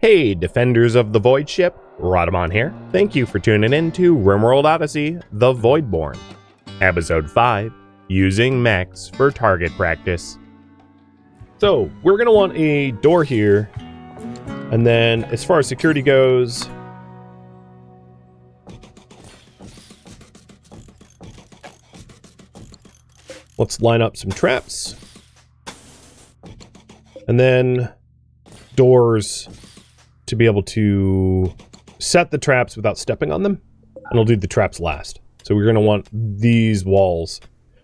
Hey, defenders of the Void ship, Rhadamant here. Thank you for tuning in to RimWorld Odyssey, The Voidborn. Episode 5, Using Mechs for Target Practice. So, we're going to want a door here, and then as far as security goes, let's line up some traps, and then doors to be able to set the traps without stepping on them, and we'll do the traps last. So we're going to want these walls.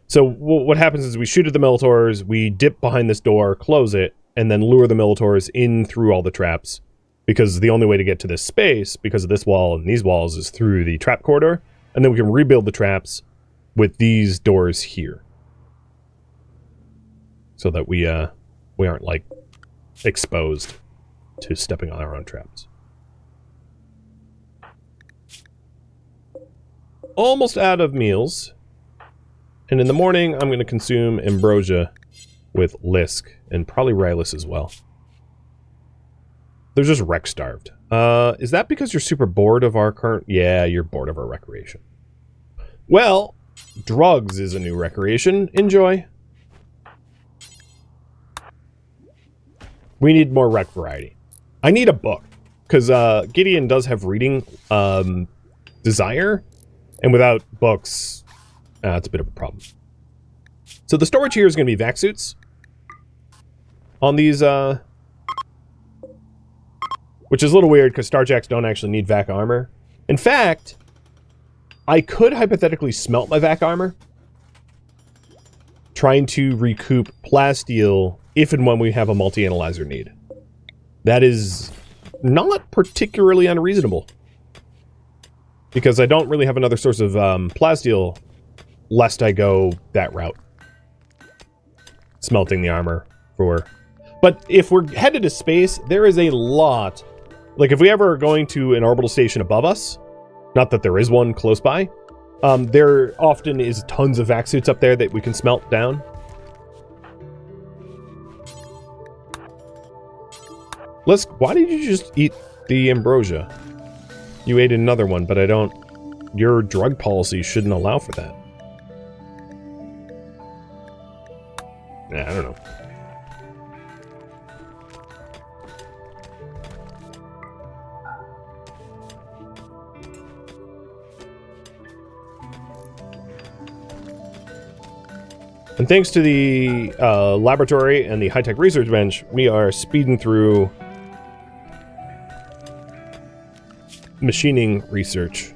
So what happens is we shoot at the Minotaurs, we dip behind this door, close it, and then lure the Minotaurs in through all the traps, because the only way to get to this space, because of this wall and these walls, is through the trap corridor, and then we can rebuild the traps with these doors here, so that we aren't, like, exposed to stepping on our own traps. Almost out of meals. And in the morning, I'm going to consume ambrosia with Lisk, and probably Rylus as well. They're just wreck-starved. Is that because you're super bored of our current... Yeah, you're bored of our recreation. Well, drugs is a new recreation. Enjoy. We need more rec variety. I need a book, because Gideon does have reading desire, and without books, it's a bit of a problem. So the storage here is going to be vac suits on these, which is a little weird, because Starjacks don't actually need vac armor. In fact, I could hypothetically smelt my vac armor, trying to recoup plasteel if and when we have a multi-analyzer need. That is not particularly unreasonable, because I don't really have another source of plasteel lest I go that route. Smelting the armor for... But if we're headed to space, there is a lot... Like, if we ever are going to an orbital station above us, not that there is one close by, there often is tons of vac suits up there that we can smelt down. Why did you just eat the ambrosia? You ate another one, but I don't... Your drug policy shouldn't allow for that. Yeah, I don't know. And thanks to the laboratory and the high-tech research bench, we are speeding through machining research.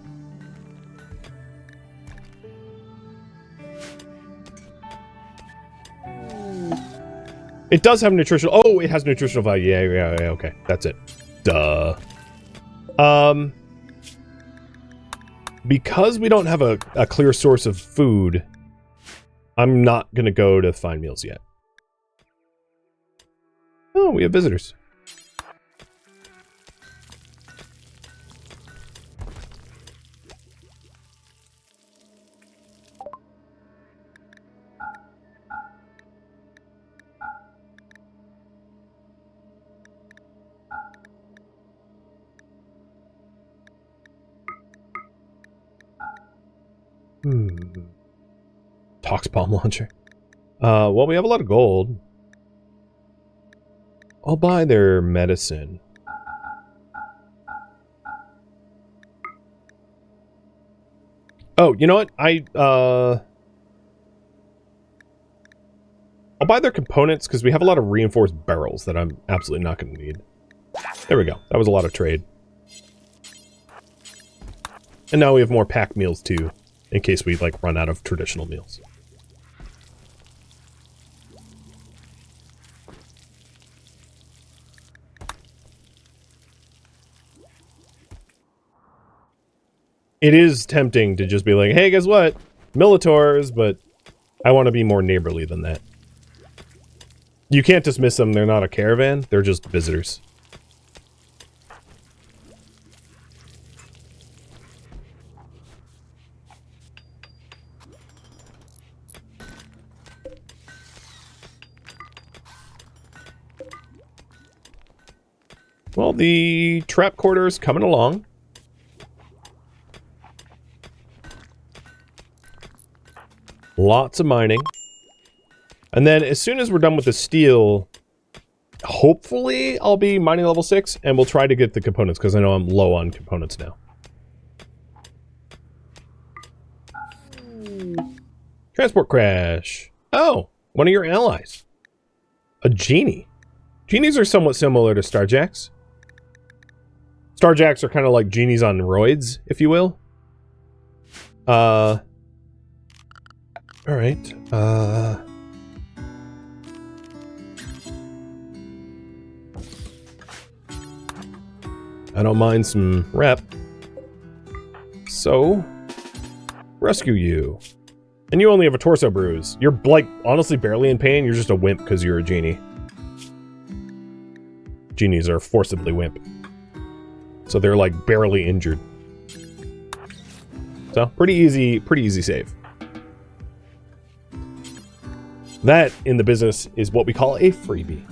It does have nutritional... Oh, it has nutritional value. Yeah, okay. That's it. Duh. Because we don't have a clear source of food, I'm not going to go to find meals yet. Oh, we have visitors. Tox bomb launcher. Well, we have a lot of gold. I'll buy their medicine. Oh, you know what? I'll buy their components, because we have a lot of reinforced barrels that I'm absolutely not going to need. There we go. That was a lot of trade. And now we have more packed meals, too, in case we, like, run out of traditional meals. It is tempting to just be like, hey, guess what? Minotaurs, but I want to be more neighborly than that. You can't dismiss them. They're not a caravan. They're just visitors. Well, the trap quarter's coming along. Lots of mining. And then as soon as we're done with the steel, hopefully I'll be mining level 6 and we'll try to get the components because I know I'm low on components now. Transport crash. Oh, one of your allies. A genie. Genies are somewhat similar to Starjacks. Starjacks are kind of like genies on roids, if you will. Alright. I don't mind some rep. So, rescue you. And you only have a torso bruise. You're, like, honestly barely in pain. You're just a wimp because you're a genie. Genies are forcibly wimp. So they're, like, barely injured. So, pretty easy save. That, in the business, is what we call a freebie.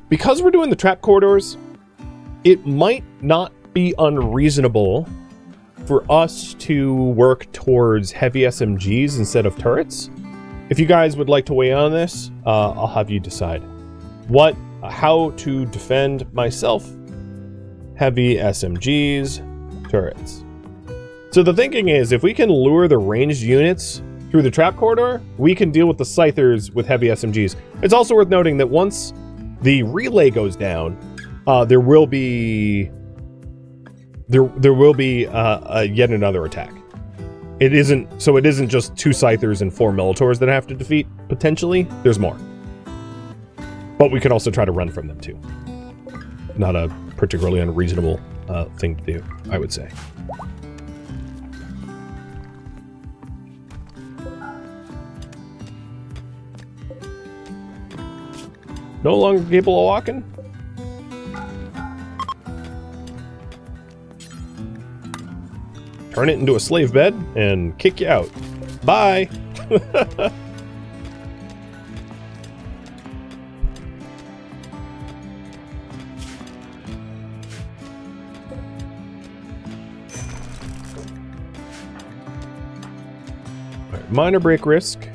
Because we're doing the trap corridors, it might not be unreasonable for us to work towards heavy SMGs instead of turrets. If you guys would like to weigh in on this, I'll have you decide. How to defend myself, heavy SMGs, turrets. So the thinking is, if we can lure the ranged units through the trap corridor, we can deal with the scythers with heavy SMGs. It's also worth noting that once the relay goes down, there will be yet another attack. It isn't just 2 scythers and 4 Militors that I have to defeat, potentially. There's more. But we could also try to run from them too. Not a particularly unreasonable thing to do, I would say. No longer capable of walking? Turn it into a slave bed and kick you out. Bye! Alright, minor break risk.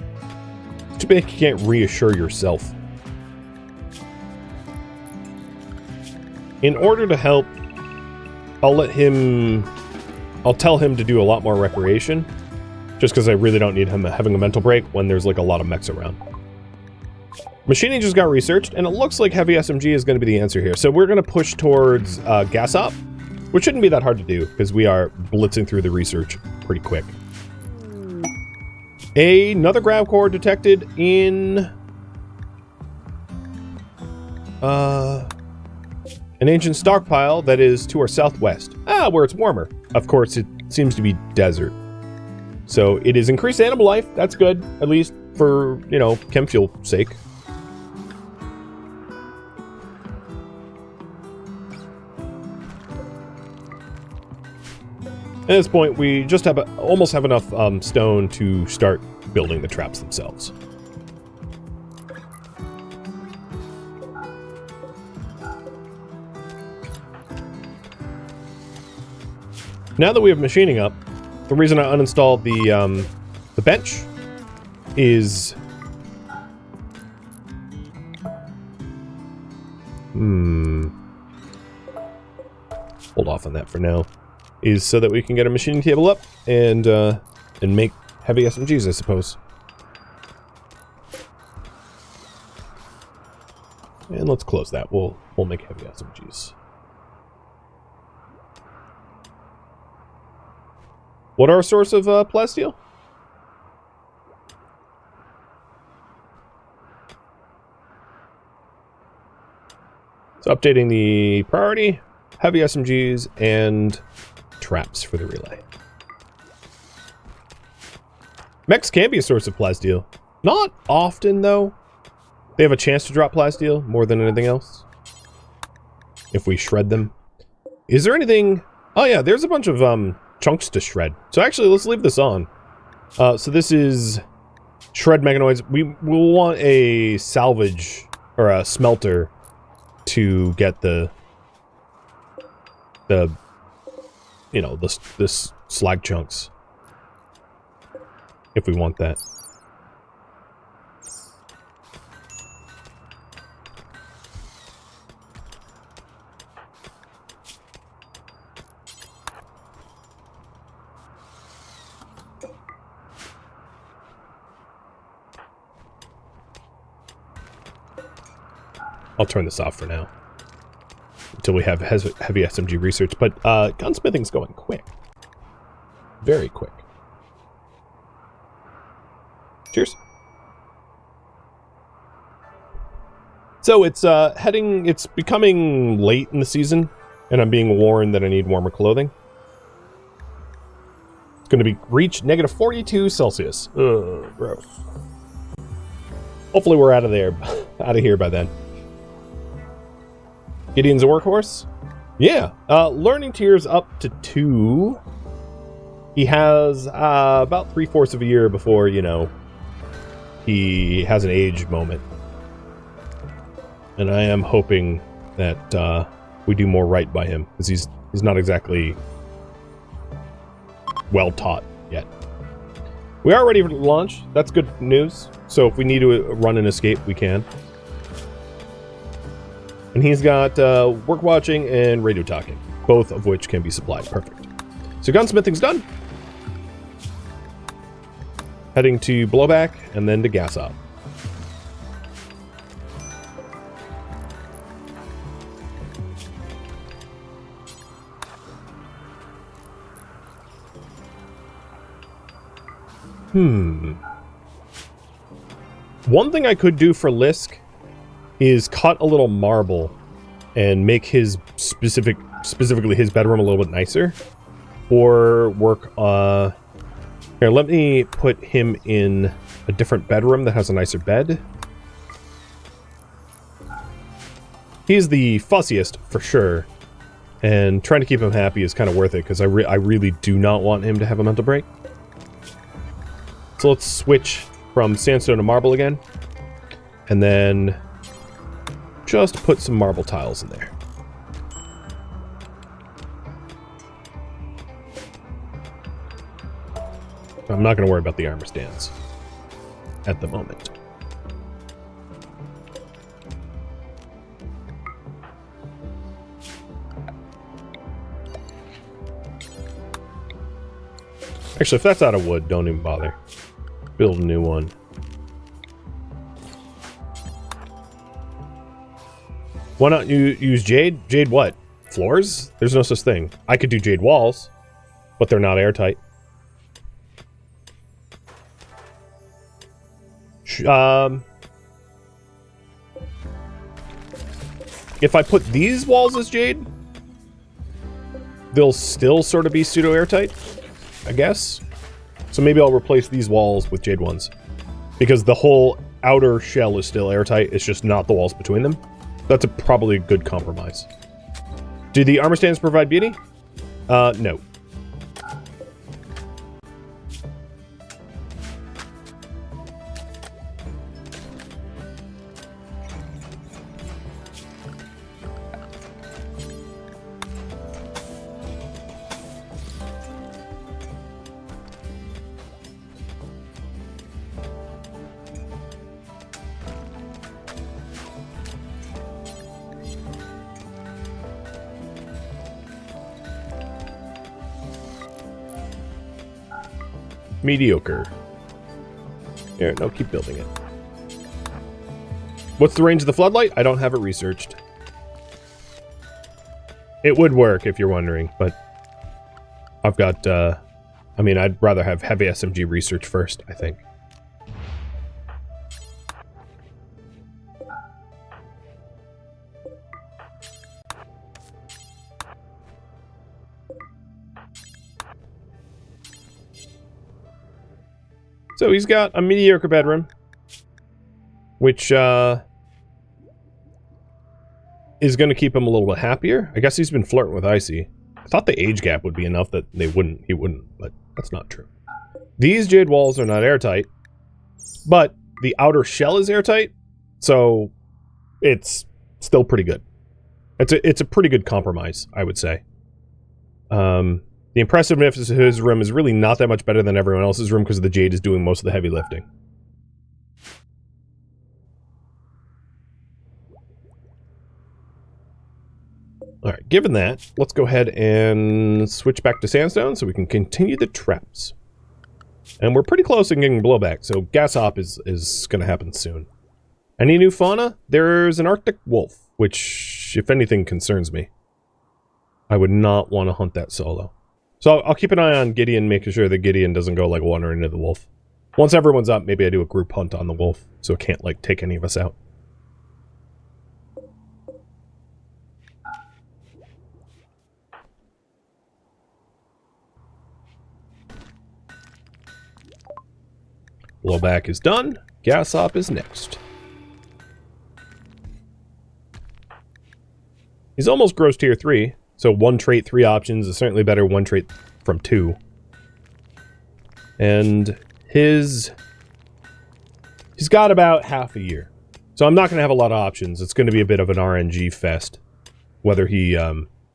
It's too bad you can't reassure yourself. In order to help, I'll tell him to do a lot more recreation, just because I really don't need him having a mental break when there's like a lot of mechs around. Machining just got researched, and it looks like heavy SMG is going to be the answer here. So we're going to push towards gas op, which shouldn't be that hard to do, because we are blitzing through the research pretty quick. Another grav core detected in an ancient stockpile that is to our southwest. Where it's warmer. Of course, it seems to be desert. So it is increased animal life. That's good, at least for, you know, chem fuel sake. At this point, we just almost have enough stone to start building the traps themselves. Now that we have machining up, the reason I uninstalled the bench is hold off on that for now. Is so that we can get a machining table up and make heavy SMGs, I suppose. And let's close that. We'll make heavy SMGs. What are our source of plasteel? So updating the priority, heavy SMGs, and traps for the relay. Mechs can be a source of plasteel. Not often, though. They have a chance to drop plasteel more than anything else. If we shred them. Is there anything... Oh yeah, there's a bunch of chunks to shred. So actually, let's leave this on. So this is shred mechanoids. We will want a salvage or a smelter to get the you know, this slag chunks, if we want that. I'll turn this off for now until we have heavy SMG research, but gunsmithing's going quick. Very quick. Cheers. So it's becoming late in the season, and I'm being warned that I need warmer clothing. It's going to be reach negative 42 Celsius. Ugh, gross. Hopefully we're out of here by then. Gideon's a workhorse? Yeah. Learning tiers up to 2. He has about 3/4 of a year before, you know, he has an age moment. And I am hoping that we do more right by him, because he's not exactly well taught yet. We are ready to launch. That's good news. So if we need to run and escape, we can. And he's got work watching and radio talking, both of which can be supplied. Perfect. So gunsmithing's done. Heading to blowback and then to gas up. One thing I could do for Lisk is cut a little marble and make his specifically his bedroom a little bit nicer, or work here, let me put him in a different bedroom that has a nicer bed. He's the fussiest for sure, and trying to keep him happy is kind of worth it, because I really do not want him to have a mental break. So let's switch from sandstone to marble again, and then just put some marble tiles in there. I'm not going to worry about the armor stands at the moment. Actually, if that's out of wood, don't even bother. Build a new one. Why not you use jade? Jade what? Floors? There's no such thing. I could do jade walls, but they're not airtight. If I put these walls as jade, they'll still sort of be pseudo airtight, I guess. So maybe I'll replace these walls with jade ones, because the whole outer shell is still airtight. It's just not the walls between them. That's probably a good compromise. Do the armor stands provide beauty? No. Mediocre. Here, no, keep building it. What's the range of the floodlight? I don't have it researched. It would work if you're wondering, but I've got, I mean, I'd rather have heavy SMG research first, I think. So he's got a mediocre bedroom, which is going to keep him a little bit happier. I guess he's been flirting with Icy. I thought the age gap would be enough that he wouldn't, but that's not true. These jade walls are not airtight, but the outer shell is airtight, so it's still pretty good. It's a pretty good compromise, I would say. The impressiveness of his room is really not that much better than everyone else's room because the jade is doing most of the heavy lifting. Alright, given that, let's go ahead and switch back to sandstone so we can continue the traps. And we're pretty close to getting blowback, so gas hop is going to happen soon. Any new fauna? There's an Arctic wolf, which, if anything, concerns me. I would not want to hunt that solo. So I'll keep an eye on Gideon, making sure that Gideon doesn't go, like, wandering into the wolf. Once everyone's up, maybe I do a group hunt on the wolf, so it can't, like, take any of us out. Blowback is done. Gas hop is next. He's almost gross tier 3, so 1 trait, 3 options is certainly better 1 trait from 2. And he's got about half a year. So I'm not going to have a lot of options. It's going to be a bit of an RNG fest, whether he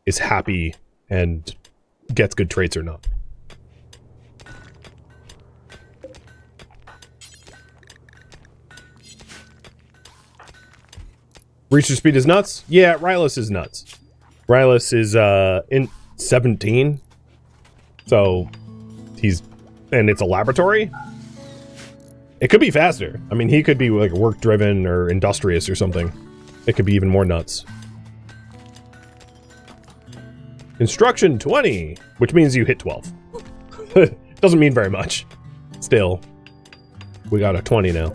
is happy and gets good traits or not. Reacher speed is nuts? Yeah, Rylus is nuts. Rylus is in 17. So and it's a laboratory. It could be faster. I mean, he could be like work driven or industrious or something. It could be even more nuts. Construction 20, which means you hit 12. Doesn't mean very much. Still, we got a 20 now.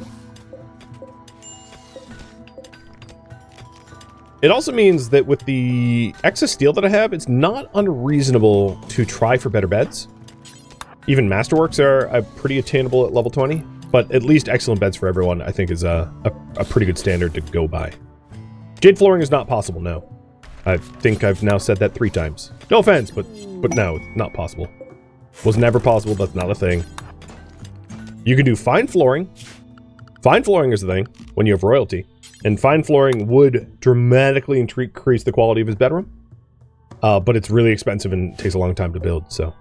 It also means that with the excess steel that I have, it's not unreasonable to try for better beds. Even Masterworks are pretty attainable at level 20, but at least excellent beds for everyone, I think, is a pretty good standard to go by. Jade flooring is not possible, no. I think I've now said that 3 times. No offense, but no, not possible. Was never possible, that's not a thing. You can do fine flooring. Fine flooring is the thing, when you have royalty. And fine flooring would dramatically increase the quality of his bedroom. But it's really expensive and takes a long time to build, so.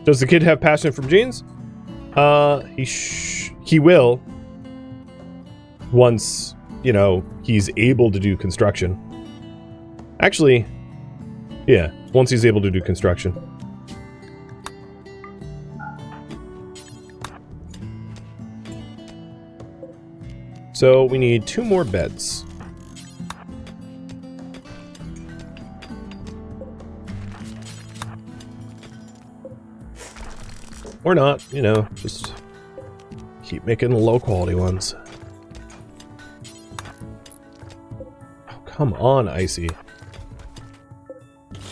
Does the kid have passion from genes? He will. Once, you know, he's able to do construction. Actually, yeah, once he's able to do construction. So we need 2 more beds. Or not, you know, just keep making the low quality ones. Oh, come on, Icy.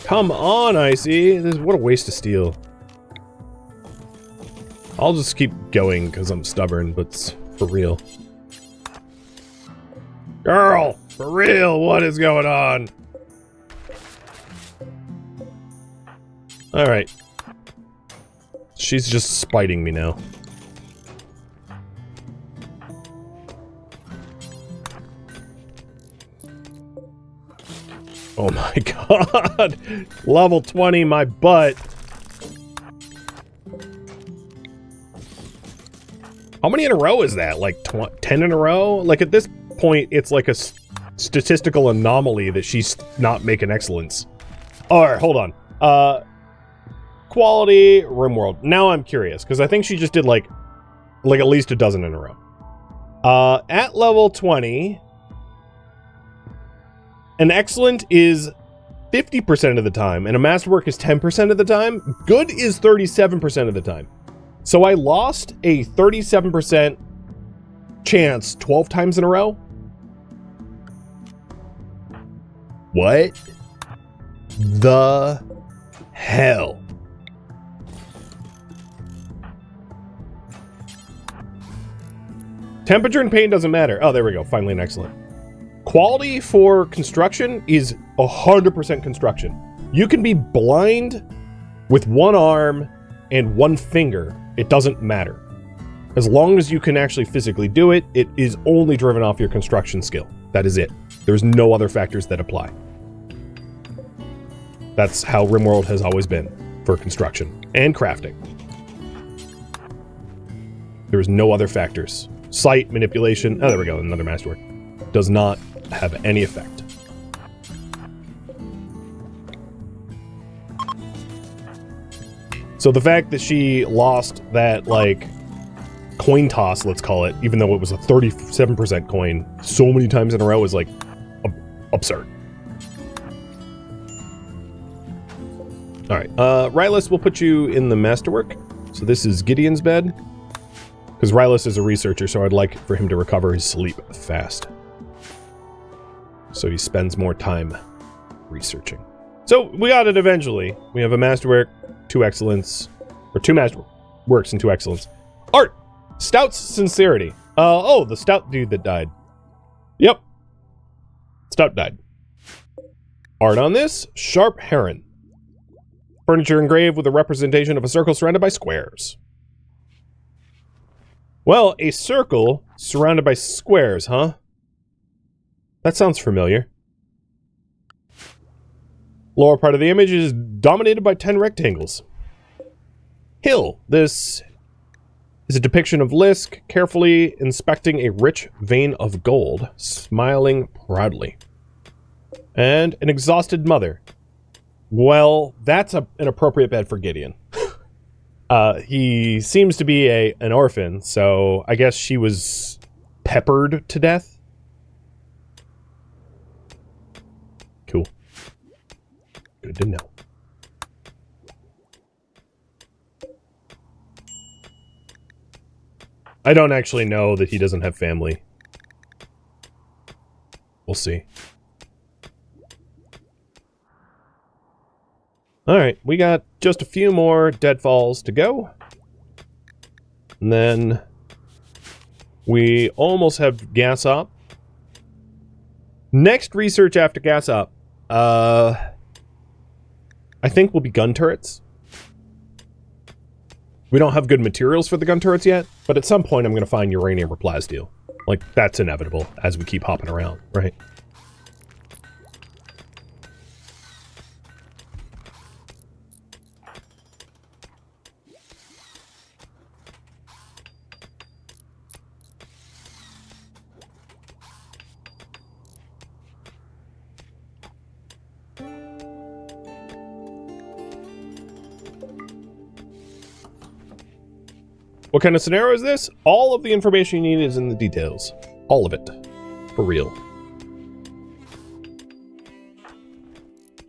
Come on, Icy! What a waste of steel. I'll just keep going because I'm stubborn, but for real. Girl! For real, what is going on? Alright. She's just spiting me now. Oh my god! Level 20, my butt! How many in a row is that? Like 10 in a row? Like at this point, it's like a statistical anomaly that she's not making excellence. Alright, hold on. Quality, RimWorld. Now I'm curious, because I think she just did like at least a dozen in a row. At level 20... an excellent is 50% of the time, and a masterwork is 10% of the time. Good is 37% of the time. So I lost a 37% chance 12 times in a row? What the hell? Temperature and pain doesn't matter. Oh, there we go. Finally an excellent. Quality for construction is 100% construction. You can be blind with one arm and one finger. It doesn't matter. As long as you can actually physically do it, it is only driven off your construction skill. That is it. There's no other factors that apply. That's how RimWorld has always been for construction and crafting. There's no other factors. Sight, manipulation, oh, there we go, another masterwork. Does not have any effect. So the fact that she lost that, like, coin toss, let's call it, even though it was a 37% coin so many times in a row is, like, absurd. Alright, Rylus will put you in the masterwork. So this is Gideon's bed. Because Rylus is a researcher, so I'd like for him to recover his sleep fast. So he spends more time researching. So we got it eventually. We have a masterwork, 2 excellence, or 2 masterworks and 2 excellence. Art! Stout's sincerity. Oh, the stout dude that died. Yep. Stout died. Art on this, sharp heron. Furniture engraved with a representation of a circle surrounded by squares. Well, a circle surrounded by squares, huh? That sounds familiar. Lower part of the image is dominated by 10 rectangles. Hill. This is a depiction of Lisk carefully inspecting a rich vein of gold, smiling proudly. And an exhausted mother. Well, that's an appropriate bed for Gideon. He seems to be an orphan, so I guess she was peppered to death. Cool. Good to know. I don't actually know that he doesn't have family. We'll see. Alright, we got just a few more deadfalls to go. And then we almost have gas up. Next research after gas up, I think will be gun turrets. We don't have good materials for the gun turrets yet, but at some point I'm going to find uranium or plasteel. Like, that's inevitable as we keep hopping around, right? What kind of scenario is this? All of the information you need is in the details. All of it. For real.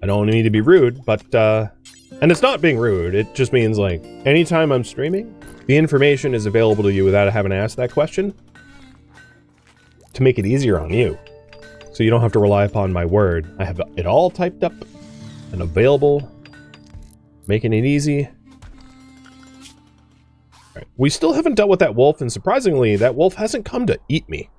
I don't mean to be rude, but, and it's not being rude, it just means, like, anytime I'm streaming, the information is available to you without having to ask that question. To make it easier on you. So you don't have to rely upon my word. I have it all typed up and available. Making it easy. Right. We still haven't dealt with that wolf, and surprisingly, that wolf hasn't come to eat me.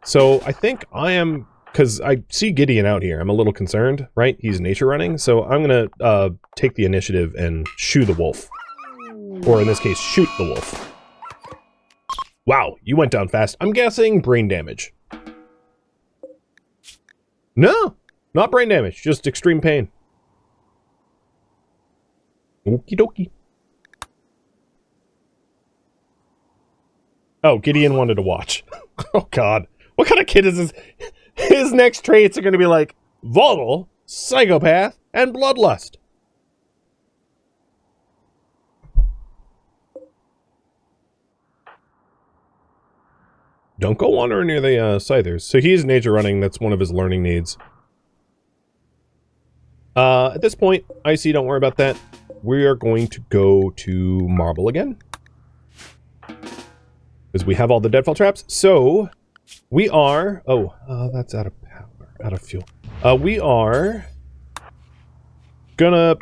So I think I am, because I see Gideon out here, I'm a little concerned, right? He's nature running, so I'm going to take the initiative and shoo the wolf. Or in this case, shoot the wolf. Wow, you went down fast. I'm guessing brain damage. No, not brain damage, just extreme pain. Okie dokie. Oh, Gideon wanted to watch. Oh, God. What kind of kid is this? His next traits are going to be like volatile, psychopath, and bloodlust. Don't go wandering near the scythers. So he's nature running. That's one of his learning needs. At this point, Icy, don't worry about that. We are going to go to Marble again. Because we have all the deadfall traps. So, we are... Oh, that's out of power. Out of fuel. We are... gonna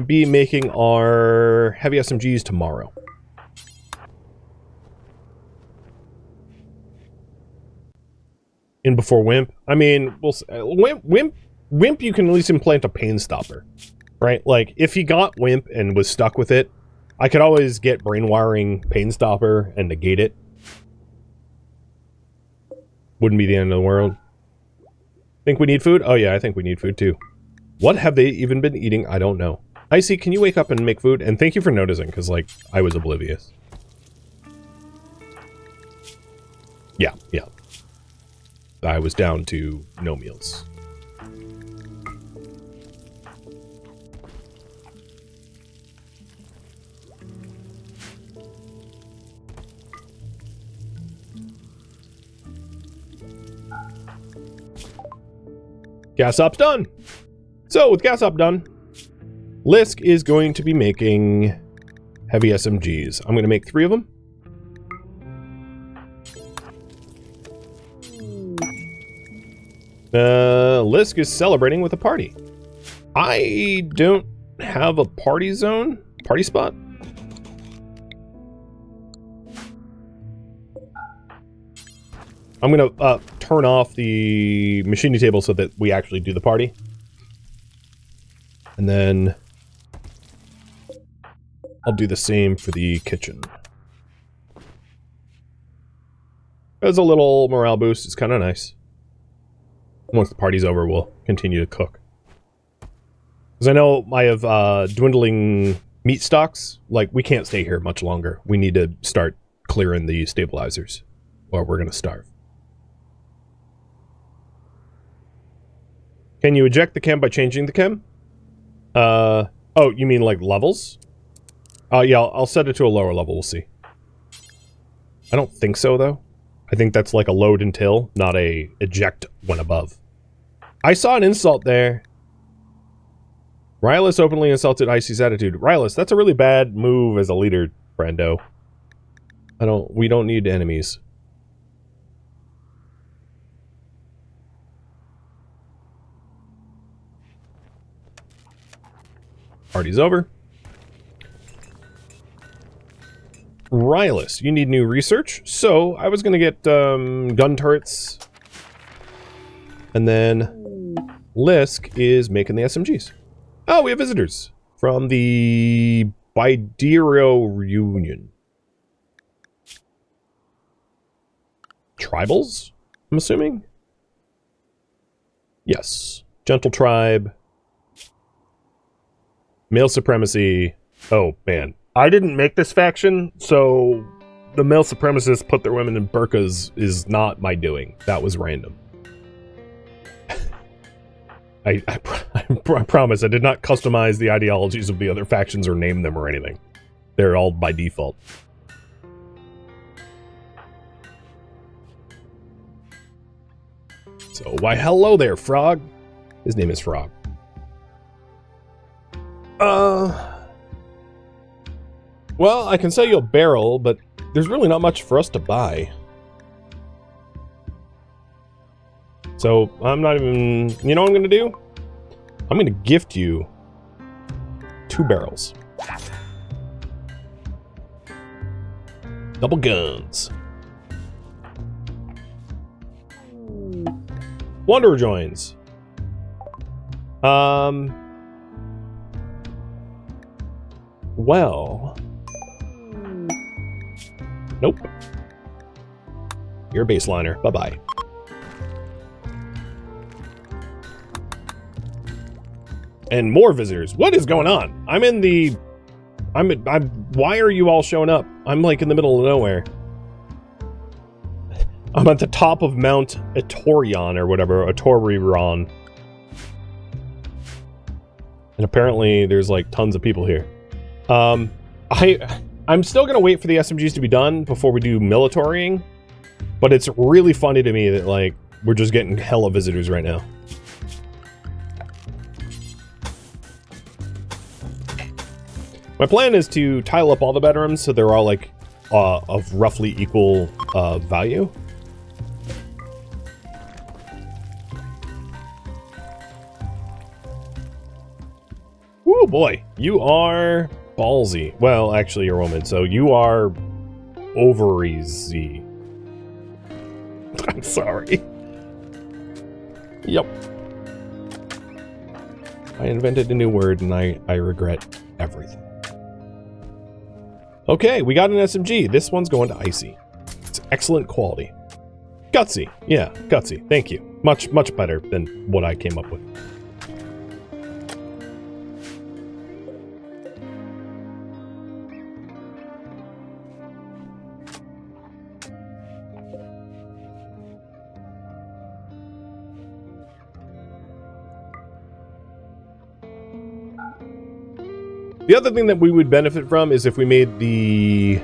be making our heavy SMGs tomorrow. in before Wimp. I mean, Wimp, you can at least implant a pain stopper, right? Like, if he got Wimp and was stuck with it, I could always get brain wiring pain stopper and negate it. Wouldn't be the end of the world. Think we need food? Oh yeah, I think we need food too. What have they even been eating? I don't know. Icy, can you wake up and make food? And thank you for noticing, because, like, I was oblivious. Yeah. I was down to no meals. Gas op's done. So with gas op done, Lisk is going to be making heavy SMGs. I'm going to make 3 of them. Lisk is celebrating with a party. I don't have a party spot. I'm going to turn off the machining table so that we actually do the party. And then I'll do the same for the kitchen. As a little morale boost, it's kind of nice. Once the party's over, we'll continue to cook. Because I know I have dwindling meat stocks. Like, we can't stay here much longer. We need to start clearing the stabilizers, or we're going to starve. Can you eject the chem by changing the chem? Oh, you mean like levels? Yeah, I'll set it to a lower level, we'll see. I don't think so, though. I think that's like a load until, not a eject when above. I saw an insult there. Rylus openly insulted Icy's attitude. Rylus, that's a really bad move as a leader, Brando. We don't need enemies. Party's over. Rylus, you need new research. So, I was going to get gun turrets. And then Lisk is making the SMGs. Oh, we have visitors from the Bidero reunion. Tribals, I'm assuming? Yes. Gentle tribe. Male supremacy. Oh, man. I didn't make this faction, so the male supremacists put their women in burqas is not my doing. That was random. I promise I did not customize the ideologies of the other factions or name them or anything. They're all by default. So, why hello there, Frog. His name is Frog. Well, I can sell you a barrel, but there's really not much for us to buy. So, I'm not even... You know what I'm going to do? I'm going to gift you 2 barrels. Double guns. Wanderer joins. Well... Nope. You're a baseliner. Bye-bye. And more visitors. What is going on? I'm in the... why are you all showing up? I'm like in the middle of nowhere. I'm at the top of Mount Etorion or whatever. Etorion. And apparently there's like tons of people here. I'm still gonna wait for the SMGs to be done before we do militarying. But it's really funny to me that like we're just getting hella visitors right now. My plan is to tile up all the bedrooms so they're all like of roughly equal value. Woo boy, you are ballsy. Well, actually you're a woman, so you are ovaries-y. I'm sorry. Yep. I invented a new word and I regret everything. Okay, we got an SMG. This one's going to Icy. It's excellent quality. Gutsy. Yeah, gutsy. Thank you. Much, much better than what I came up with. The other thing that we would benefit from is if we made the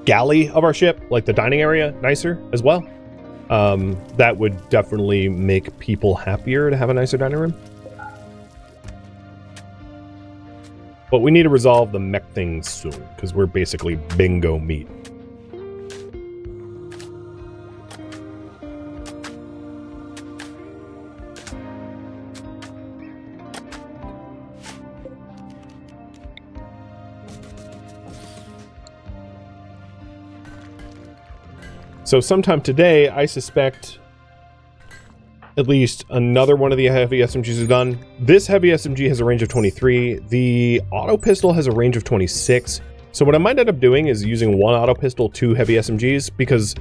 galley of our ship, like the dining area, nicer as well. That would definitely make people happier to have a nicer dining room. But we need to resolve the mech thing soon, because we're basically bingo meat. So sometime today, I suspect at least another one of the heavy SMGs is done. This heavy SMG has a range of 23. The auto pistol has a range of 26. So what I might end up doing is using one auto pistol, 2 heavy SMGs, because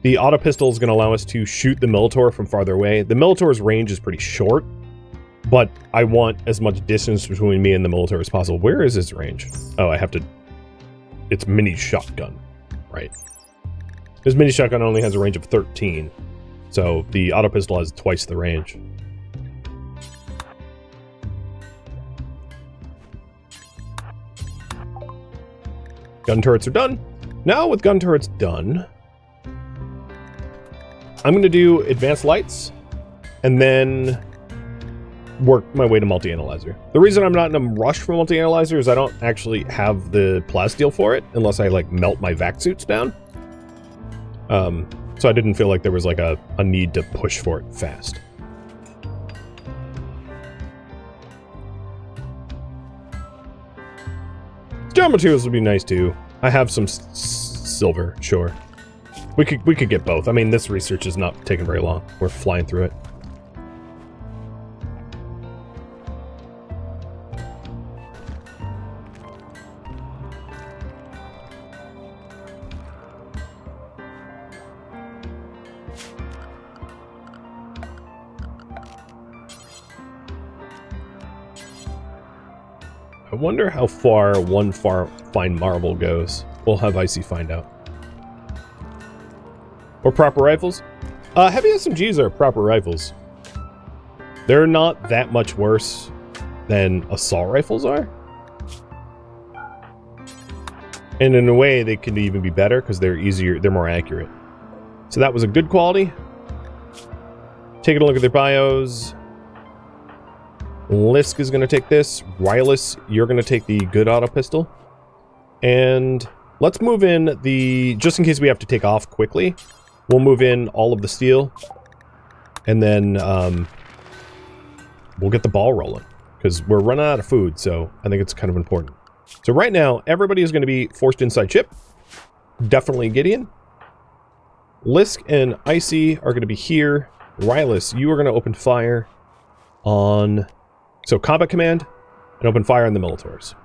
the auto pistol is going to allow us to shoot the Minotaur from farther away. The Minotaur's range is pretty short, but I want as much distance between me and the Minotaur as possible. Where is his range? Oh, I have to... It's mini shotgun, right? His mini shotgun only has a range of 13, so the auto pistol has twice the range. Gun turrets are done. Now with gun turrets done, I'm going to do advanced lights and then work my way to multi-analyzer. The reason I'm not in a rush for multi-analyzer is I don't actually have the plasteel for it unless I like melt my vac suits down. So I didn't feel like there was like a need to push for it fast. Steel materials would be nice too. I have some silver, sure. We could get both. I mean, this research is not taking very long. We're flying through it. I wonder how far one fine marble goes. We'll have Icy find out. Or proper rifles? Heavy SMGs are proper rifles. They're not that much worse than assault rifles are. And in a way, they can even be better because they're easier, they're more accurate. So that was a good quality. Taking a look at their bios. Lisk is going to take this. Rylus, you're going to take the good auto pistol. And let's move in the... Just in case we have to take off quickly, we'll move in all of the steel. And then we'll get the ball rolling. Because we're running out of food, so I think it's kind of important. So right now, everybody is going to be forced inside ship. Definitely Gideon. Lisk and Icy are going to be here. Rylus, you are going to open fire on... So, combat command, and open fire on the Minotaurs.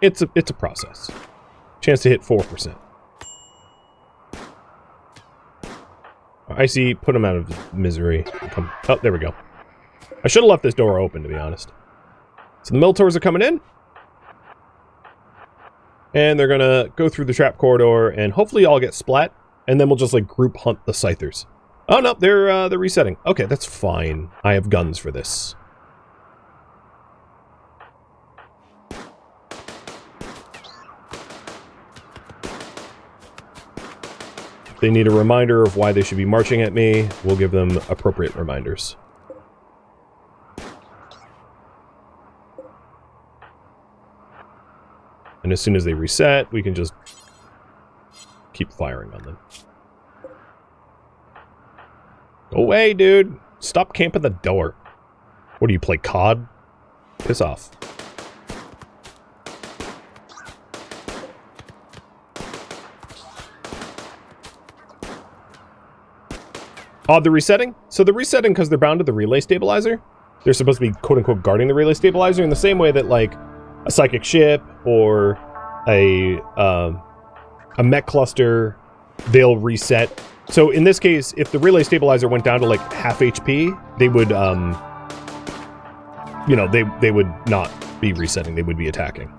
It's a process. Chance to hit 4%. Icy, put him out of misery. Come. Oh, there we go. I should have left this door open, to be honest. So the Minotaurs are coming in. And they're gonna go through the trap corridor, and hopefully all get splat, and then we'll just like group hunt the Scythers. Oh no, they're resetting. Okay, that's fine. I have guns for this. If they need a reminder of why they should be marching at me, we'll give them appropriate reminders. And as soon as they reset, we can just keep firing on them. Go away, dude. Stop camping the door. What do you play, COD? Piss off. The resetting? So the resetting, because they're bound to the relay stabilizer, they're supposed to be quote-unquote guarding the relay stabilizer in the same way that, like, a psychic ship or a mech cluster, they'll reset. So in this case, if the relay stabilizer went down to like half HP, they would, you know, they would not be resetting, they would be attacking.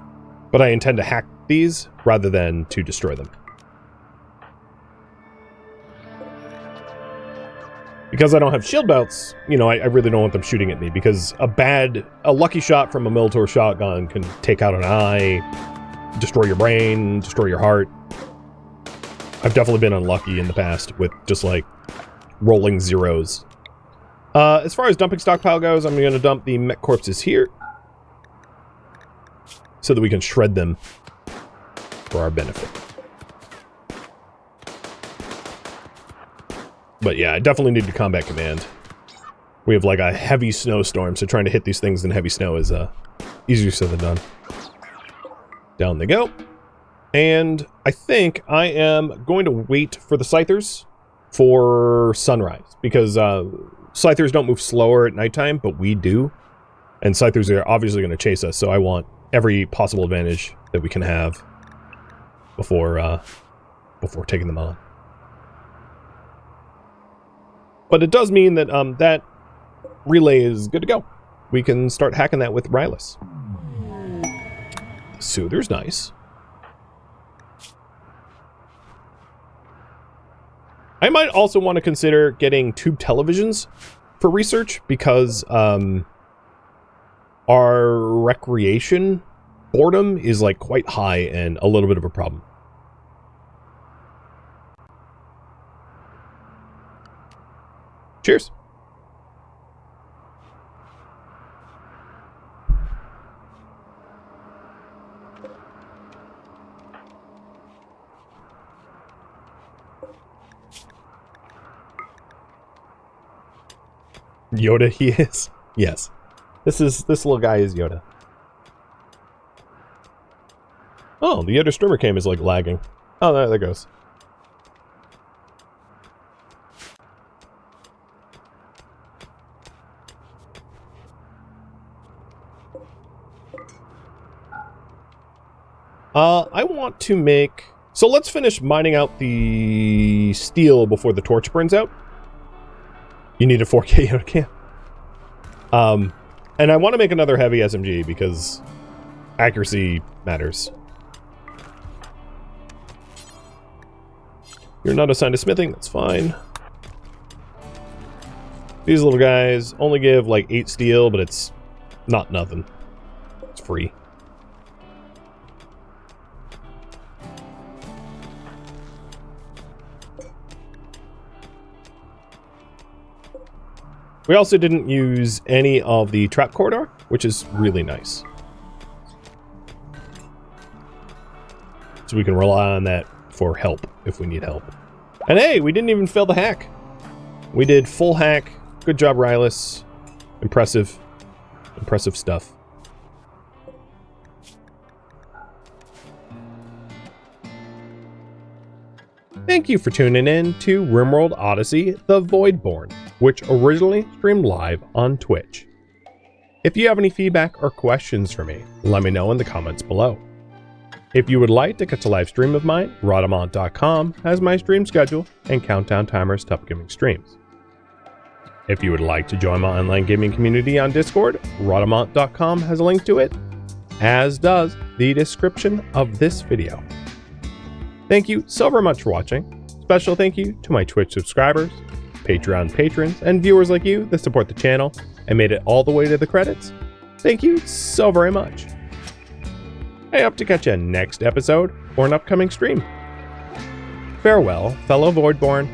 But I intend to hack these rather than to destroy them. Because I don't have shield belts, you know, I really don't want them shooting at me, because a lucky shot from a Militaur shotgun can take out an eye, destroy your brain, destroy your heart. I've definitely been unlucky in the past with just, like, rolling zeros. As far as dumping stockpile goes, I'm going to dump the mech corpses here, so that we can shred them for our benefit. But yeah, I definitely need to combat command. We have like a heavy snowstorm, so trying to hit these things in heavy snow is easier said than done. Down they go. And I think I am going to wait for the Scythers for sunrise, because Scythers don't move slower at nighttime, but we do. And Scythers are obviously going to chase us, so I want every possible advantage that we can have before taking them on. But it does mean that that relay is good to go. We can start hacking that with Rylus. Soother's nice. I might also want to consider getting tube televisions for research, because our recreation boredom is like quite high and a little bit of a problem. Cheers. Yoda, he is. Yes. This little guy is Yoda. Oh, the Yoda streamer cam is like lagging. Oh, there goes. I want to make... So let's finish mining out the steel before the torch burns out. You need a 4K Yoda cam. And I want to make another heavy SMG, because accuracy matters. You're not assigned to smithing, that's fine. These little guys only give like 8 steel, but it's not nothing. It's free. We also didn't use any of the trap corridor, which is really nice. So we can rely on that for help if we need help. And hey, we didn't even fail the hack. We did full hack. Good job, Rylus. Impressive. Impressive stuff. Thank you for tuning in to RimWorld Odyssey, the Voidborn, which originally streamed live on Twitch. If you have any feedback or questions for me, let me know in the comments below. If you would like to catch a live stream of mine, Rhadamant.com has my stream schedule and countdown timers to upcoming streams. If you would like to join my online gaming community on Discord, Rhadamant.com has a link to it, as does the description of this video. Thank you so very much for watching. Special thank you to my Twitch subscribers, Patreon patrons, and viewers like you that support the channel and made it all the way to the credits. Thank you so very much. I hope to catch you next episode or an upcoming stream. Farewell, fellow Voidborn.